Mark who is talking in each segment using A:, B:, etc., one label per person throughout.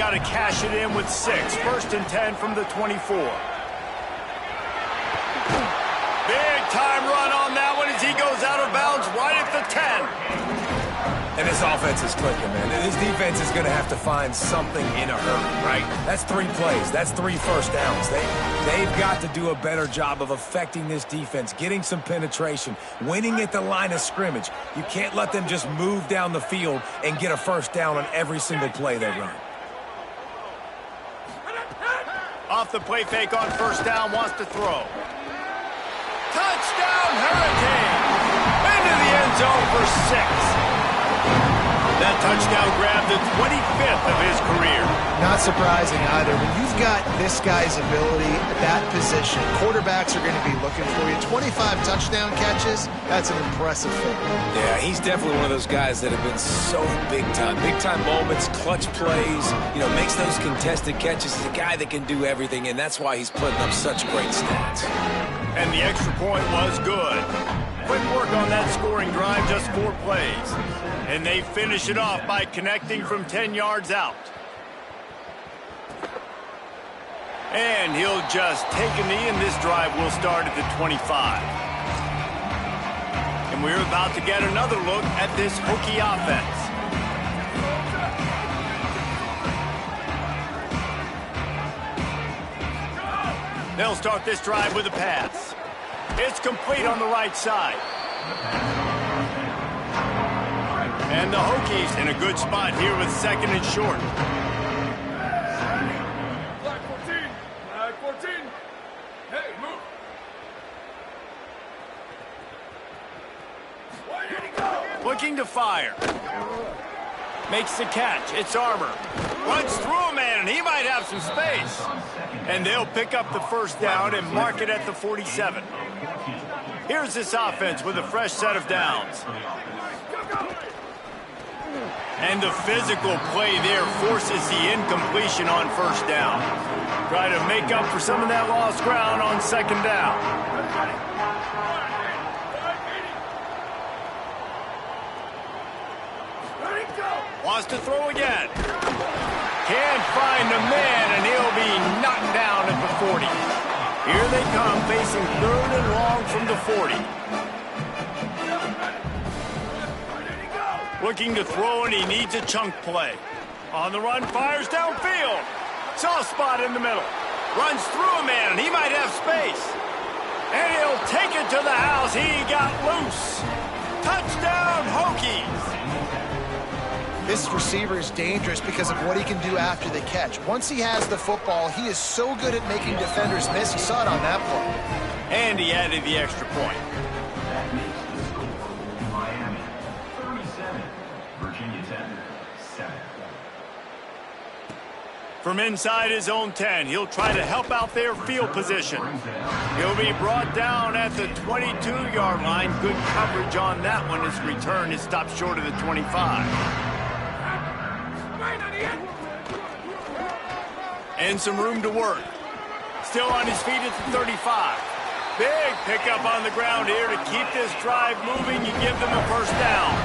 A: got to cash it in with 6. 1st and 10 from the 24. Big time run on that one as he goes out of bounds right at the 10.
B: And this offense is clicking, man. This defense is going to have to find something in a hurry, right? That's 3 plays. That's 3 first downs. They've got to do a better job of affecting this defense, getting some penetration, winning at the line of scrimmage. You can't let them just move down the field and get a first down on every single play they run.
A: Off the play fake on 1st down, wants to throw. Touchdown, Hurricane! Into the end zone for 6. That touchdown grabbed the 25th of his career.
C: Not surprising either. When you've got this guy's ability at that position, quarterbacks are going to be looking for you. 25 touchdown catches, that's an impressive thing.
B: Yeah, he's definitely one of those guys that have been so big time. Big time moments, clutch plays, makes those contested catches. He's a guy that can do everything, and that's why he's putting up such great stats.
A: And the extra point was good. Quick work on that scoring drive, just 4 plays. And they finish it off by connecting from 10 yards out. And he'll just take a knee, and this drive will start at the 25. And we're about to get another look at this Hokie offense. They'll start this drive with a pass. It's complete on the right side. And the Hokies in a good spot here with 2nd and short.
D: Flag 14. Flag 14. Hey, move. Where did he go?
A: Looking to fire. Makes the catch. It's Armour. Runs through a man, and he might have some space. And they'll pick up the 1st down and mark it at the 47. Here's this offense with a fresh set of downs. And the physical play there forces the incompletion on 1st down. Try to make up for some of that lost ground on 2nd down. Wants to throw again. Can't find the man, and he'll be knocked down at the 40. Here they come, facing 3rd and long from the 40. Looking to throw, and he needs a chunk play. On the run, fires downfield. Soft spot in the middle. Runs through a man, and he might have space. And he'll take it to the house. He got loose. Touchdown, Hokies.
C: This receiver is dangerous because of what he can do after the catch. Once he has the football, he is so good at making defenders miss. You saw it on that play.
A: And he added the extra point.
E: That makes the score Miami 37, Virginia Tech 7.
A: From inside his own 10, he'll try to help out their field position. He'll be brought down at the 22-yard line. Good coverage on that one. His return is stopped short of the 25. And some room to work. Still on his feet at the 35. Big pickup on the ground here to keep this drive moving. You give them a 1st down.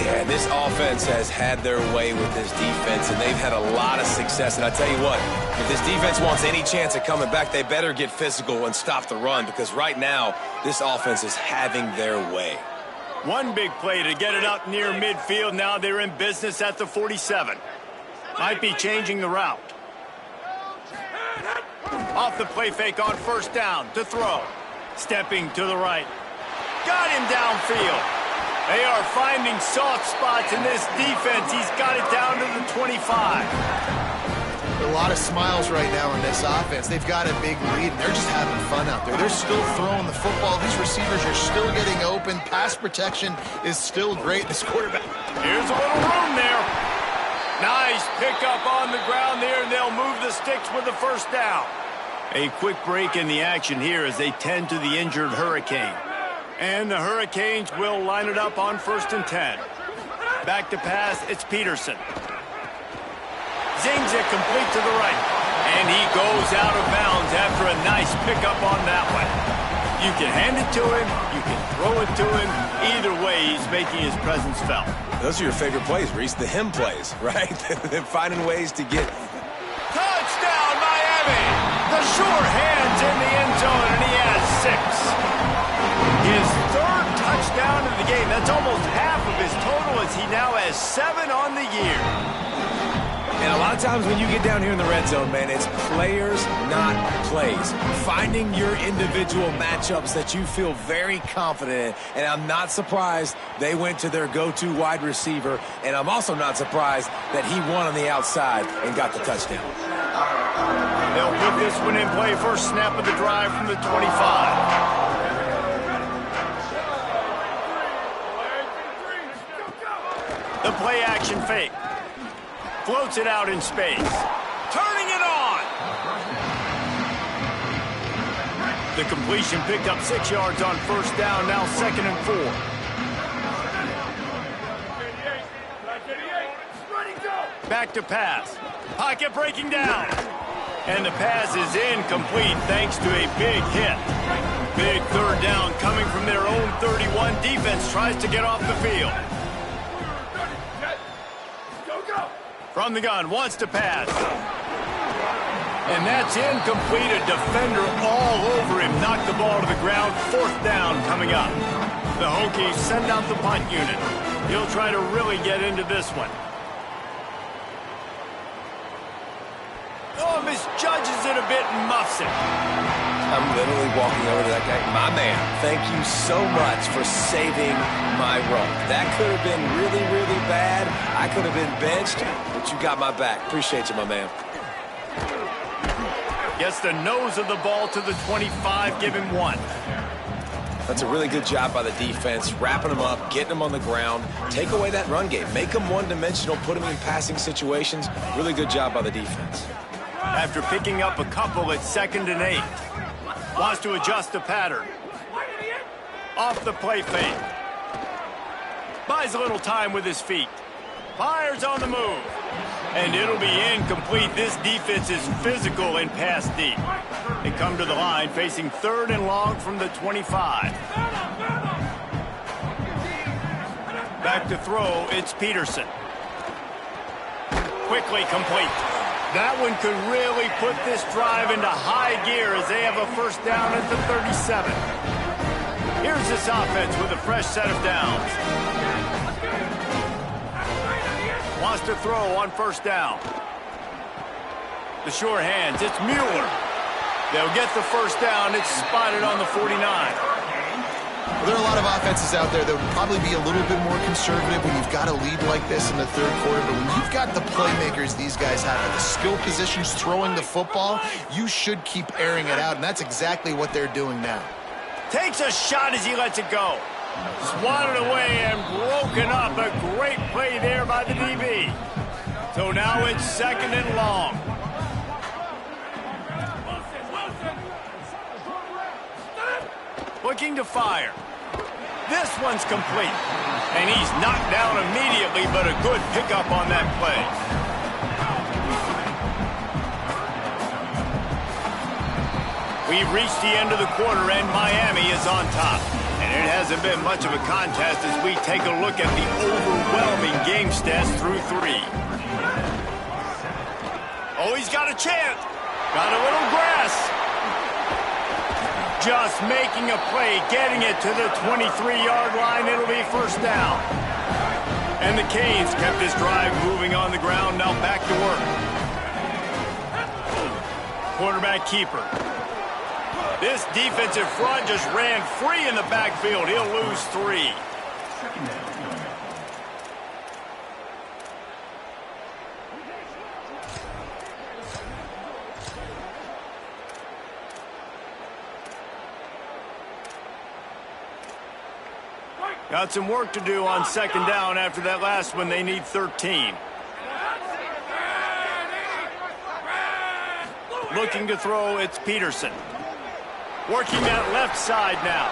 B: Yeah, this offense has had their way with this defense, and they've had a lot of success. And I tell you what, if this defense wants any chance of coming back, they better get physical and stop the run, because right now, this offense is having their way.
A: One big play to get it up near midfield. Now they're in business at the 47. Might be changing the route. Off the play fake on 1st down to throw. Stepping to the right. Got him downfield. They are finding soft spots in this defense. He's got it down to the 25.
C: A lot of smiles right now on this offense. They've got a big lead, and they're just having fun out there. They're still throwing the football. These receivers are still getting open. Pass protection is still great. This quarterback.
A: Here's a little room there. Nice pickup on the ground there, and they'll move the sticks with the 1st down. A quick break in the action here as they tend to the injured Hurricane. And the Hurricanes will line it up on 1st and 10. Back to pass, it's Peterson. Zings it complete to the right. And he goes out of bounds after a nice pickup on that one. You can hand it to him, you can throw it to him. Either way, he's making his presence felt.
B: Those are your favorite plays, Reese, the him plays, right? Finding ways to get...
A: Touchdown, Miami! The sure hands in the end zone, and he has 6. His third touchdown of the game. That's almost half of his total, as he now has 7 on the year.
B: And a lot of times when you get down here in the red zone, man, it's players, not plays. Finding your individual matchups that you feel very confident in. And I'm not surprised they went to their go-to wide receiver. And I'm also not surprised that he won on the outside and got the touchdown.
A: They'll put this one in play. First snap of the drive from the 25. The play action fake. Floats it out in space. Turning it on. The completion picked up 6 yards on first down. Now 2nd and 4. Back to pass. Pocket breaking down. And the pass is incomplete thanks to a big hit. Big third down coming from their own 31. Defense tries to get off the field. From the gun, wants to pass. And that's incomplete. A defender all over him. Knocked the ball to the ground. 4th down coming up. The Hokies send out the punt unit. He'll try to really get into this one. Oh, misjudges it a bit and muffs it.
B: I'm literally walking over to that guy. My man, thank you so much for saving my run. That could have been really, really bad. I could have been benched, but you got my back. Appreciate you, my man.
A: Gets the nose of the ball to the 25, give him 1.
B: That's a really good job by the defense, wrapping them up, getting them on the ground. Take away that run game. Make them one-dimensional, put them in passing situations. Really good job by the defense.
A: After picking up a couple at 2nd and 8. Wants to adjust the pattern. Off the play fake. Buys a little time with his feet. Fires on the move. And it'll be incomplete. This defense is physical and pass deep. They come to the line facing 3rd and long from the 25. Back to throw, it's Peterson. Quickly complete. That one could really put this drive into high gear as they have a first down at the 37. Here's this offense with a fresh set of downs. Wants to throw on first down. The sure hands, it's Mueller. They'll get the first down. It's spotted on the 49.
C: There are a lot of offenses out there that would probably be a little bit more conservative when you've got a lead like this in the 3rd quarter. But when you've got the playmakers these guys have at the skill positions throwing the football, you should keep airing it out. And that's exactly what they're doing now.
A: Takes a shot as he lets it go. Swatted away and broken up. A great play there by the DB. So now it's 2nd and long. Looking to fire. This one's complete. And he's knocked down immediately, but a good pickup on that play. We've reached the end of the quarter, and Miami is on top. And it hasn't been much of a contest as we take a look at the overwhelming game stats through 3. Oh, he's got a chance. Got a little grass. Just making a play, getting it to the 23-yard line. It'll be first down. And the Canes kept this drive moving on the ground. Now back to work. Quarterback keeper. This defensive front just ran free in the backfield. He'll lose 3. Got some work to do on 2nd down after that last one. They need 13. Looking to throw, it's Peterson. Working that left side now.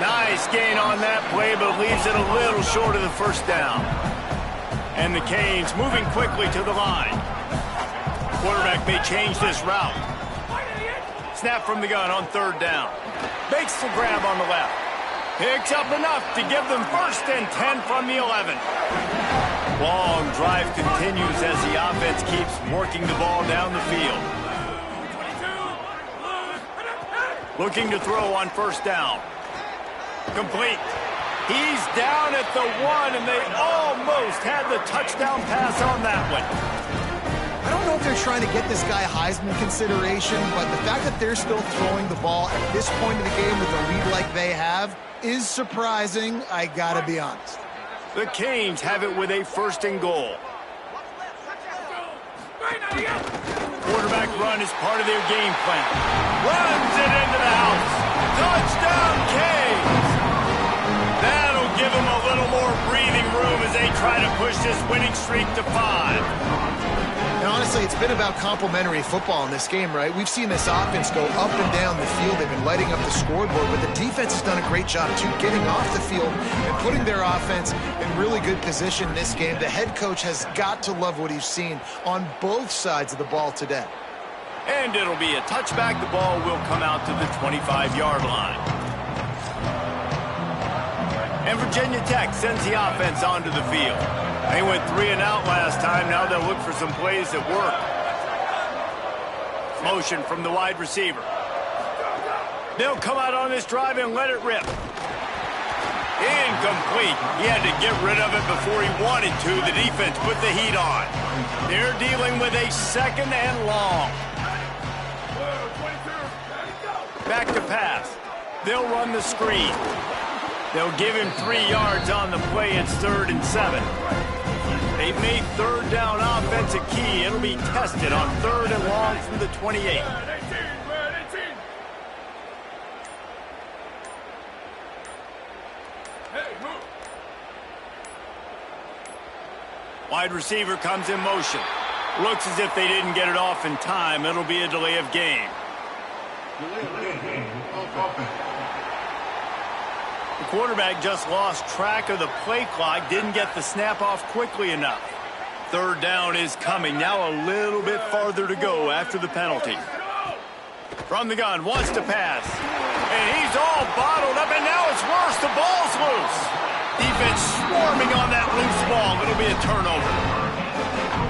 A: Nice gain on that play, but leaves it a little short of the first down. And the Canes moving quickly to the line. Quarterback may change this route. Snap from the gun on 3rd down. Makes the grab on the left. Picks up enough to give them 1st and 10 from the 11. Long drive continues as the offense keeps working the ball down the field. Looking to throw on first down. Complete. He's down at the 1, and they almost had the touchdown pass on that one.
C: I don't know if they're trying to get this guy Heisman consideration, but the fact that they're still throwing the ball at this point in the game with a lead like they have is surprising, I gotta be honest.
A: The Canes have it with a 1st and goal. Quarterback run is part of their game plan. Runs it into the house. Touchdown, Canes! That'll give them a little more breathing room as they try to push this winning streak to 5.
C: And honestly, it's been about complementary football in this game, right? We've seen this offense go up and down the field. They've been lighting up the scoreboard, but the defense has done a great job, too, getting off the field and putting their offense in really good position in this game. The head coach has got to love what he's seen on both sides of the ball today.
A: And it'll be a touchback. The ball will come out to the 25-yard line. And Virginia Tech sends the offense onto the field. They went 3 and out last time. Now they'll look for some plays that work. Motion from the wide receiver. They'll come out on this drive and let it rip. Incomplete. He had to get rid of it before he wanted to. The defense put the heat on. They're dealing with a 2nd and long. Back to pass. They'll run the screen. They'll give him 3 yards on the play. It's 3rd and 7. They've made 3rd down offense a key. It'll be tested on 3rd and long from the 28. Wide receiver comes in motion. Looks as if they didn't get it off in time. It'll be a delay of game. The quarterback just lost track of the play clock, didn't get the snap off quickly enough. 3rd down is coming. Now a little bit farther to go after the penalty. From the gun, wants to pass. And he's all bottled up, and now it's worse. The ball's loose. Defense swarming on that loose ball. It'll be a turnover.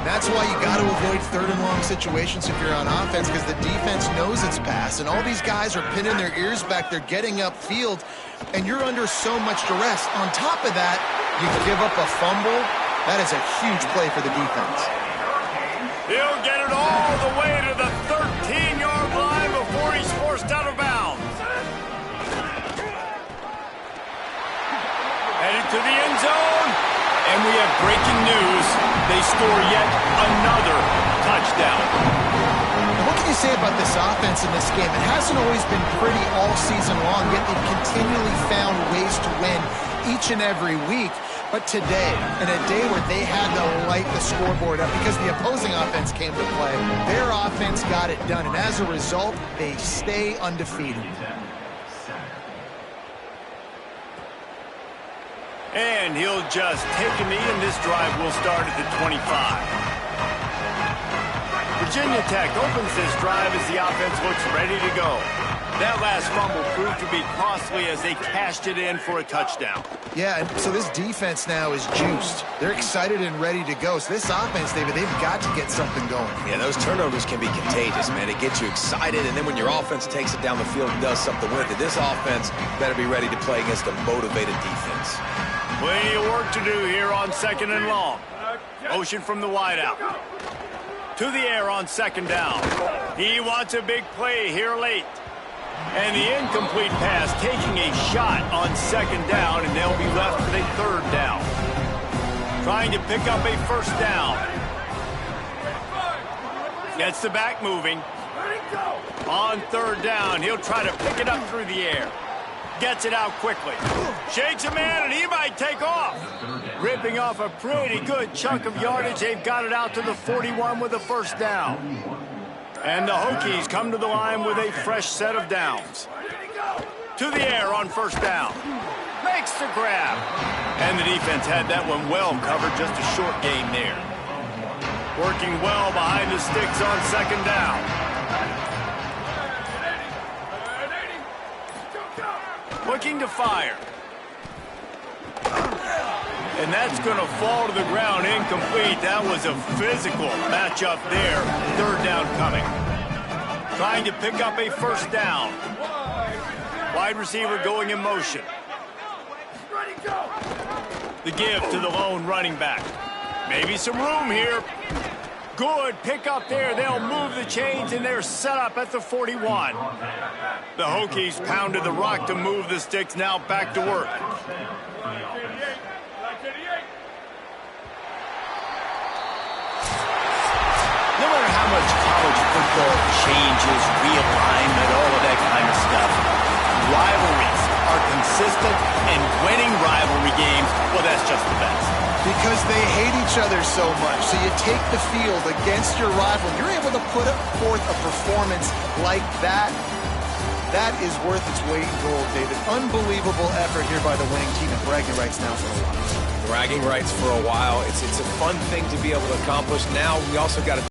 C: That's why you got to avoid 3rd and long situations if you're on offense, because the defense knows it's pass, and all these guys are pinning their ears back. They're getting upfield, and you're under so much duress. On top of that, you give up a fumble. That is a huge play for the defense.
A: He'll get it all the way to the 13-yard line before he's forced out of bounds. Headed to the end zone, and we have breaking news. They score yet another touchdown.
C: What can you say about this offense in this game? It hasn't always been pretty all season long, yet they've continually found ways to win each and every week. But today, in a day where they had to light the scoreboard up because the opposing offense came to play, their offense got it done. And as a result, they stay undefeated.
A: And he'll just take a knee, and this drive will start at the 25. Virginia Tech opens this drive as the offense looks ready to go. That last fumble proved to be costly as they cashed it in for a touchdown.
C: Yeah, and so this defense now is juiced. They're excited and ready to go. So this offense, David, they've got to get something going.
B: Yeah, those turnovers can be contagious, man. It gets you excited, and then when your offense takes it down the field and does something with it, this offense better be ready to play against a motivated defense.
A: Plenty of work to do here on 2nd and long. Motion from the wideout. To the air on 2nd down. He wants a big play here late. And the incomplete pass taking a shot on 2nd down, and they'll be left with a 3rd down. Trying to pick up a 1st down. Gets the back moving. On 3rd down, he'll try to pick it up through the air. Gets it out quickly. Shakes a man, and he might take off. Ripping off a pretty good chunk of yardage. They've got it out to the 41 with a 1st down. And the Hokies come to the line with a fresh set of downs. To the air on 1st down. Makes the grab. And the defense had that one well covered. Just a short gain there. Working well behind the sticks on 2nd down. Looking to fire. And that's going to fall to the ground incomplete. That was a physical matchup there. Third down coming. Trying to pick up a first down. Wide receiver going in motion. The give to the lone running back. Maybe some room here. Good pick up there. They'll move the chains, and they're set up at the 41. The Hokies pounded the rock to move the sticks. Now back to work. No matter how much college football changes, realignment, all of that kind of stuff, rivalries are consistent, and winning rivalry games, well, that's just the best.
C: Because they hate each other so much. So you take the field against your rival. You're able to put forth a performance like that. That is worth its weight in gold, David. Unbelievable effort here by the winning team, and bragging rights now for a while.
B: Bragging rights for a while. It's a fun thing to be able to accomplish. Now we also got to